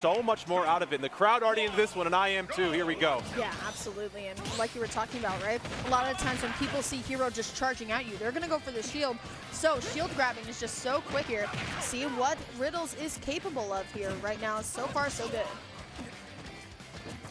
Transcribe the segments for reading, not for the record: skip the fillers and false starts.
so much more out of it. And the crowd already in this one, and I am too. Here we go. Yeah, absolutely. And like you were talking about, right? A lot of the times when people see Hero just charging at you, they're going to go for the shield. So shield grabbing is just so quick here. See what Riddles is capable of here right now. So far, so good.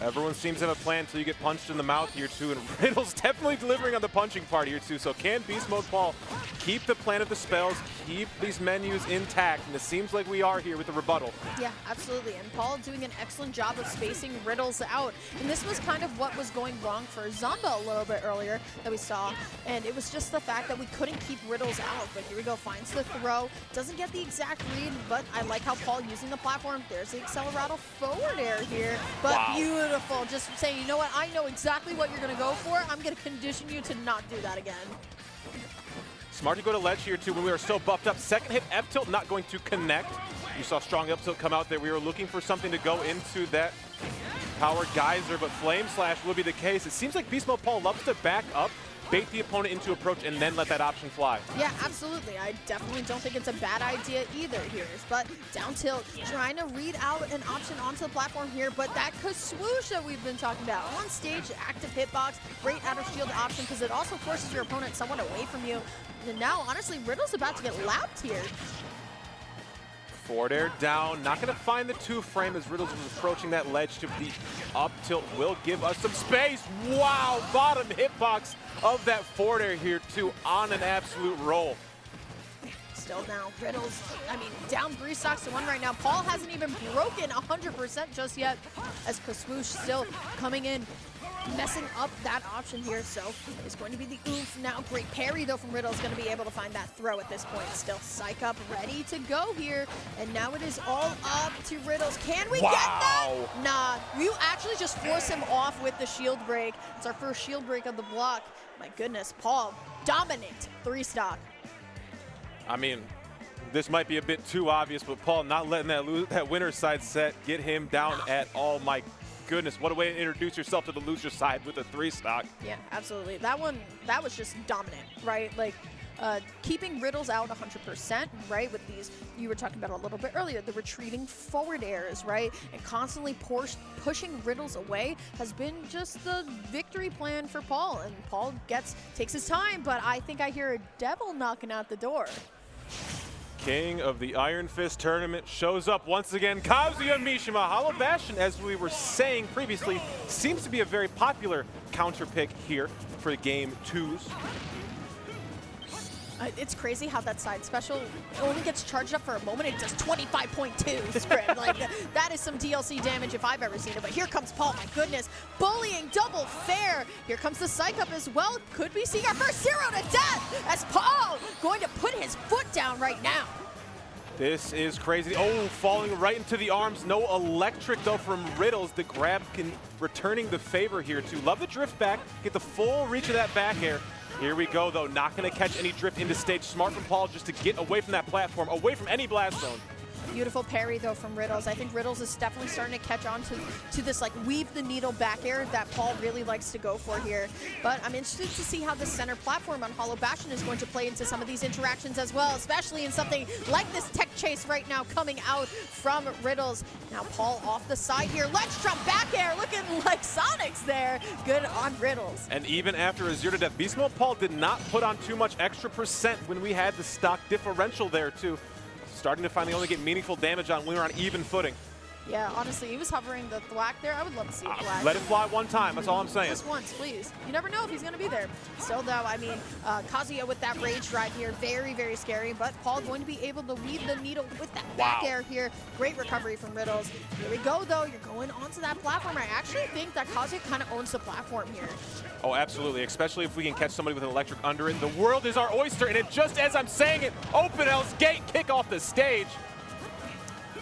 Everyone seems to have a plan until you get punched in the mouth here too, and Riddles definitely delivering on the punching part here too. So can Beast Mode Paul keep the plan of the spells, keep these menus intact? And it seems like we are here with the rebuttal. Yeah, absolutely. And Paul doing an excellent job of spacing Riddles out. And this was kind of what was going wrong for Zomba a little bit earlier that we saw. And it was just the fact that we couldn't keep Riddles out. But here we go, finds the throw. Doesn't get the exact read, but I like how Paul using the platform. There's the Accelerado forward air here. But wow. Beautiful. Just saying, you know what, I know exactly what you're going to go for. I'm going to condition you to not do that again. Smart to go to ledge here too when we are so buffed up. Second hit F tilt not going to connect. You saw strong up tilt come out there. We were looking for something to go into that power geyser, but Flame Slash will be the case. It seems like Beast Mode Paul loves to back up, bait the opponent into approach, and then let that option fly. Yeah, absolutely. I definitely don't think it's a bad idea either here. But down tilt, trying to read out an option onto the platform here, but that swoosh that we've been talking about. On stage, active hitbox, great out of shield option, because it also forces your opponent somewhat away from you. And now, honestly, Riddle's about to get lapped here. Forward air down, not going to find the 2-frame as Riddles was approaching that ledge to the up tilt. Will give us some space. Wow, bottom hitbox of that forward air here too, on an absolute roll. Still now, Riddles, I mean, down 3 stocks to 1 right now. Paul hasn't even broken 100% just yet, as Swoosh still coming in, messing up that option here. So it's going to be the oof now. Great parry though from Riddles, going to be able to find that throw at this point. Still Psych Up ready to go here, and now it is all up to Riddles. Can we get that? Nah, you actually just force him off with the shield break. It's our first shield break of the block. My goodness, Paul, dominant 3 stock. I mean, this might be a bit too obvious, but Paul not letting that winner's side set get him down at all. My goodness, what a way to introduce yourself to the loser side with a 3 stock. Yeah, absolutely. That one, that was just dominant, right? Like, keeping Riddles out 100%, right? With these, you were talking about a little bit earlier, the retreating forward airs, right? And constantly pushing Riddles away has been just the victory plan for Paul. And Paul takes his time, but I think I hear a devil knocking out the door. King of the Iron Fist tournament shows up once again. Kazuya Mishima. Hollow Bastion, as we were saying previously, seems to be a very popular counter pick here for game 2s. It's crazy how that side special only gets charged up for a moment. It does 25.2 script. Like, that is some DLC damage if I've ever seen it. But here comes Paul, my goodness. Bullying, double fair. Here comes the Psych Up as well. Could be seeing our first 0 to death as Paul going to put his foot down right now. This is crazy. Oh, falling right into the arms. No electric, though, from Riddles. The grab returning the favor here, too. Love the drift back. Get the full reach of that back air. Here we go, though. Not going to catch any drift into stage. Smart from Paul just to get away from that platform, away from any blast zone. Beautiful parry, though, from Riddles. I think Riddles is definitely starting to catch on to this, like, weave the needle back air that Paul really likes to go for here. But I'm interested to see how the center platform on Hollow Bastion is going to play into some of these interactions as well, especially in something like this tech chase right now coming out from Riddles. Now Paul off the side here. Let's jump back air, looking like Sonics there. Good on Riddles. And even after a 0 to death, Beast Mode Paul did not put on too much extra percent when we had the stock differential there, too. Starting to finally only get meaningful damage on when we were on even footing. Yeah, honestly, he was hovering the thwack there. I would love to see a thwack. Let it fly one time, that's all I'm saying. Just once, please. You never know if he's going to be there. Still, though, I mean, Kazuya with that rage drive here, very, very scary. But Paul going to be able to weave the needle with that back air here. Great recovery from Riddles. Here we go, though. You're going onto that platform. I actually think that Kazuya kind of owns the platform here. Oh, absolutely, especially if we can catch somebody with an electric under it. The world is our oyster, and it just as I'm saying it, open L's gate, kick off the stage.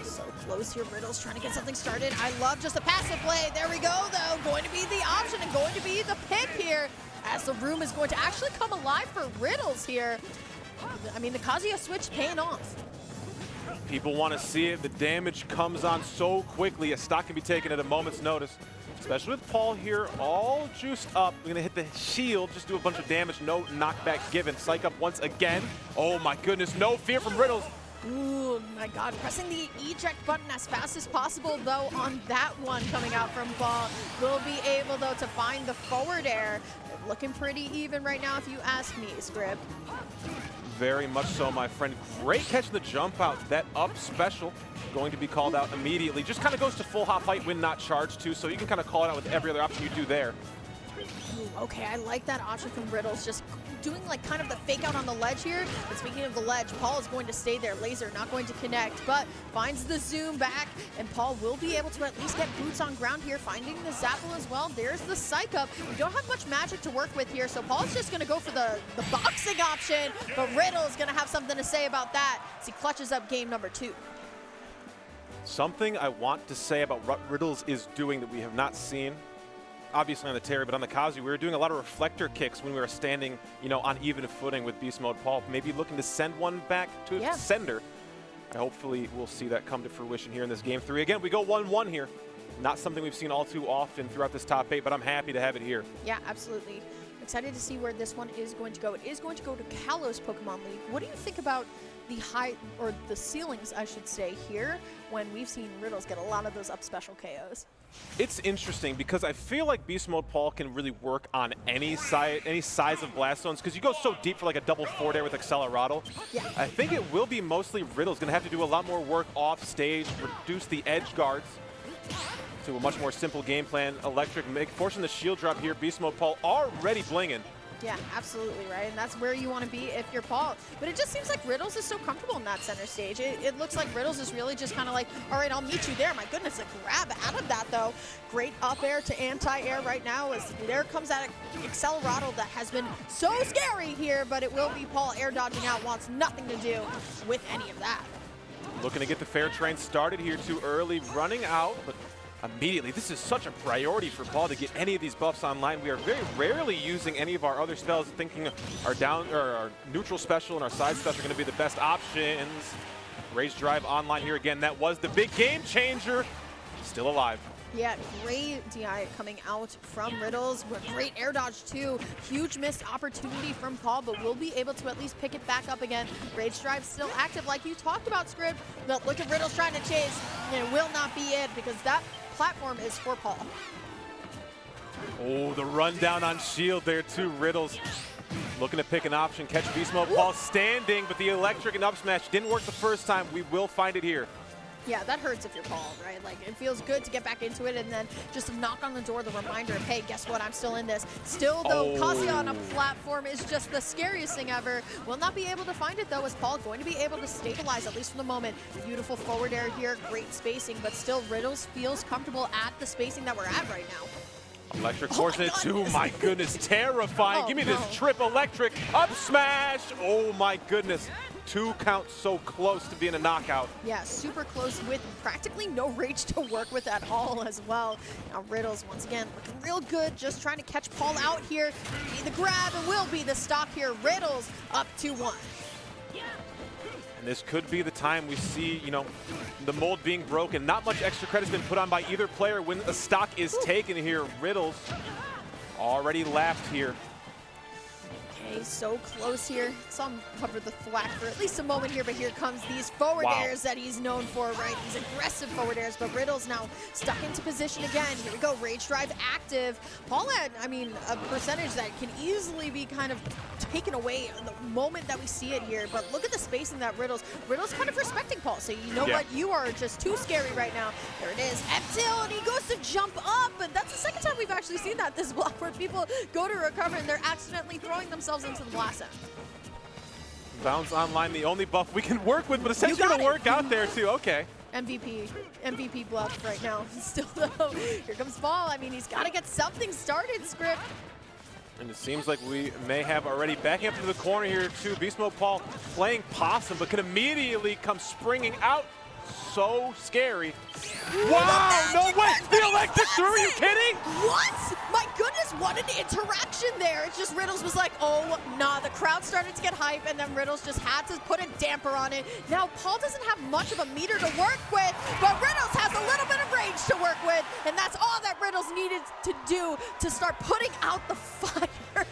So close here, Riddles trying to get something started. I love just the passive play. There we go, though. Going to be the option and going to be the pick here, as the room is going to actually come alive for Riddles here. I mean, the Kazuya switch paying off. People want to see it. The damage comes on so quickly. A stock can be taken at a moment's notice, especially with Paul here all juiced up. We're going to hit the shield, just do a bunch of damage. No knockback given. Psych Up once again. Oh, my goodness. No fear from Riddles. Ooh, my God. Pressing the eject button as fast as possible, though, on that one coming out from Paul. Will be able, though, to find the forward air. Looking pretty even right now, if you ask me, Scrib. Very much so, my friend. Great catch the jump out. That up special going to be called out immediately. Just kind of goes to full hop fight when not charged, too, so you can kind of call it out with every other option you do there. Ooh, okay, I like that option from Riddles, just doing like kind of the fake out on the ledge here. But speaking of the ledge, Paul is going to stay there. Laser not going to connect, but finds the zoom back, and Paul will be able to at least get boots on ground here, finding the Zapple as well. There's the psych up. We don't have much magic to work with here, so Paul's just gonna go for the boxing option, but Riddle's gonna have something to say about that as he clutches up game number 2. Something I want to say about what Riddles is doing that we have not seen, obviously on the Terry, but on the Kazuya, we were doing a lot of reflector kicks when we were standing, you know, on even footing with Beast Mode Paul. Maybe looking to send one back to sender. And hopefully we'll see that come to fruition here in this game 3. Again, we go 1-1 here. Not something we've seen all too often throughout this top 8, but I'm happy to have it here. Yeah, absolutely. Excited to see where this one is going to go. It is going to go to Kalos Pokemon League. What do you think about the high, or the ceilings, I should say, here when we've seen Riddles get a lot of those up special KOs? It's interesting because I feel like Beast Mode Paul can really work on any size of blast zones, because you go so deep for like a double forward air with Accelerado. Yeah. I think it will be mostly Riddles going to have to do a lot more work off stage, reduce the edge guards to a much more simple game plan. Electric forcing the shield drop here. Beast Mode Paul already blinging. Yeah, absolutely, right? And that's where you want to be if you're Paul. But it just seems like Riddles is so comfortable in that center stage. It looks like Riddles is really just kind of like, all right, I'll meet you there. My goodness, a grab out of that, though. Great up air to anti-air right now as there comes that Accelerado that has been so scary here, but it will be Paul air dodging out, wants nothing to do with any of that. Looking to get the fair train started here too early, running out, but immediately, this is such a priority for Paul to get any of these buffs online. We are very rarely using any of our other spells, thinking our neutral special and our side special are going to be the best options. Rage Drive online here again. That was the big game changer. Still alive. Yeah, great DI coming out from Riddles. Great air dodge too. Huge missed opportunity from Paul, but we'll be able to at least pick it back up again. Rage Drive still active like you talked about, Scrib. But look at Riddles trying to chase, and it will not be it because that platform is for Paul. Oh, the rundown on shield there too. Riddles looking to pick an option, catch Beast Mode Paul standing, but the electric and up smash didn't work the first time. We will find it here. Yeah, that hurts if you're Paul, right? Like, it feels good to get back into it and then just to knock on the door, the reminder of, hey, guess what? I'm still in this. Still, though, Kazuya on a platform is just the scariest thing ever. Will not be able to find it, though, as Paul going to be able to stabilize, at least for the moment. Beautiful forward air here, great spacing, but still, Riddles feels comfortable at the spacing that we're at right now. Electric forcing it too. My goodness, terrifying. Give me this trip electric up smash. Oh my goodness. 2 counts so close to being a knockout. Yeah, super close with practically no rage to work with at all as well. Now Riddles, once again, looking real good, just trying to catch Paul out here. Be the grab and will be the stop here. Riddles up 2-1. And this could be the time we see, you know, the mold being broken. Not much extra credit's been put on by either player when a stock is taken here. Riddles already laughed here. Okay, so close here. Saw him cover the thwack for at least a moment here, but here comes these forward airs that he's known for, right? These aggressive forward airs, but Riddles now stuck into position again. Here we go, Rage Drive active. Paul had, I mean, a percentage that can easily be kind of taken away the moment that we see it here, but look at the spacing that Riddles kind of respecting Paul, so you know what, you are just too scary right now. There it is, F-tilt, and he goes to jump up, but that's the second time we've actually seen that this block where people go to recover and they're accidentally throwing themselves into the blast zone. Bounce online, the only buff we can work with, but it's going to work out there too. Okay. MVP bluff right now. Still though, here comes Paul. I mean, he's got to get something started, Script. And it seems like we may have already backing up to the corner here too. Beast Mode Paul playing possum, but can immediately come springing out. So scary. Wow, no way! The electric through, are you kidding? What? My goodness, what an interaction there. It's just Riddles was like, oh, nah. The crowd started to get hype, and then Riddles just had to put a damper on it. Now, Paul doesn't have much of a meter to work with, but Riddles has a little bit of rage to work with, and that's all that Riddles needed to do to start putting out the fire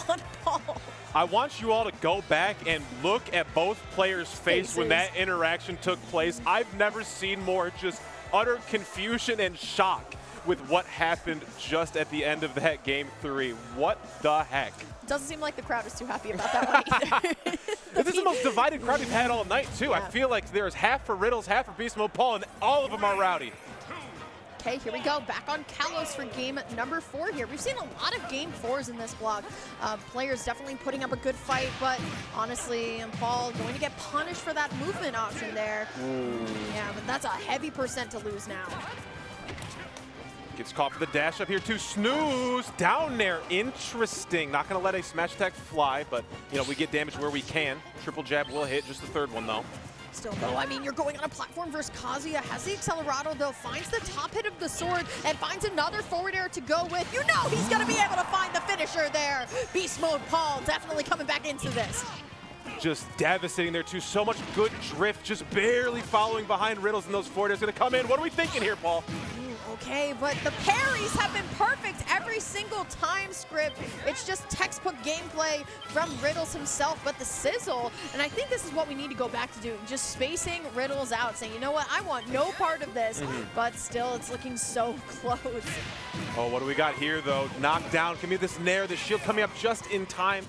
on Paul. I want you all to go back and look at both players' face when that interaction took place. I've never seen more just utter confusion and shock with what happened just at the end of that game 3. What the heck? Doesn't seem like the crowd is too happy about that one either. This is the most divided crowd we've had all night, too. Yeah. I feel like there's half for Riddles, half for BeastModePaul, and all of them are rowdy. Okay, here we go. Back on Kalos for game number 4 here. We've seen a lot of game 4s in this block. Players definitely putting up a good fight, but honestly, Paul going to get punished for that movement option there. Yeah, but that's a heavy percent to lose now. Gets caught for the dash up here too. Snooze down there. Interesting. Not going to let a smash attack fly, but you know we get damage where we can. Triple jab will hit. Just the third one though. Still though, I mean, you're going on a platform versus Kazuya. Has the Accelerado though, finds the top hit of the sword and finds another forward air to go with. You know he's going to be able to find the finisher there. BeastModePaul definitely coming back into this. Just devastating there too. So much good drift, just barely following behind Riddles, and those forward airs going to come in. What are we thinking here, Paul? Okay, but the parries have been perfect every single time, Script. It's just textbook gameplay from Riddles himself, but the sizzle, and I think this is what we need to go back to doing, just spacing Riddles out, saying, you know what, I want no part of this, but still, it's looking so close. Oh, what do we got here, though? Knockdown, give me this nair, the shield coming up just in time.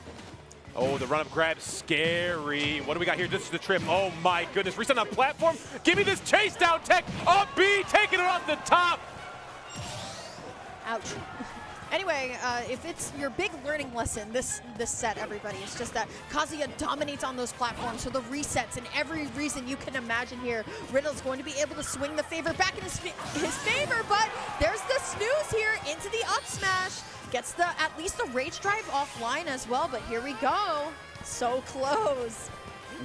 Oh, the run-up grab, scary. What do we got here? This is the trip. Oh, my goodness. Reset on platform. Give me this chase down tech. Up B, taking it off the top. Ouch. Anyway, if it's your big learning lesson this set, everybody, it's just that Kazuya dominates on those platforms, so the resets and every reason you can imagine here, Riddle's going to be able to swing the favor back in his favor, but there's the snooze here into the up smash. Gets at least the rage drive offline as well, but here we go. So close.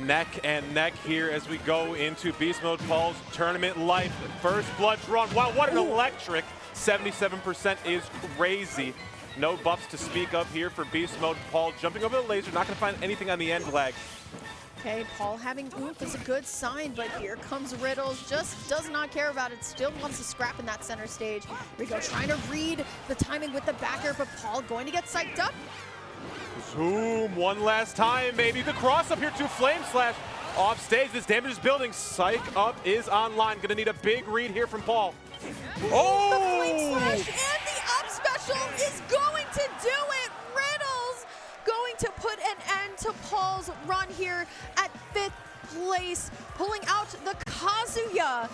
Neck and neck here as we go into BeastModePaul's tournament life. First blood drawn. Wow, what an electric. 77% is crazy. No buffs to speak of here for BeastModePaul. Jumping over the laser, not going to find anything on the end lag. Okay, Paul having oomph is a good sign, but here comes Riddles. Just does not care about it. Still wants to scrap in that center stage. Here we go, trying to read the timing with the backer, but Paul going to get psyched up. Zoom one last time, maybe. The cross up here to Flame Slash. Off stage, this damage is building. Psych up is online. Gonna need a big read here from Paul. Oh! The Flame Slash and the up special is going to do it. Riddles going to put an end to Paul's run here at 5th place, pulling out the Kazuya.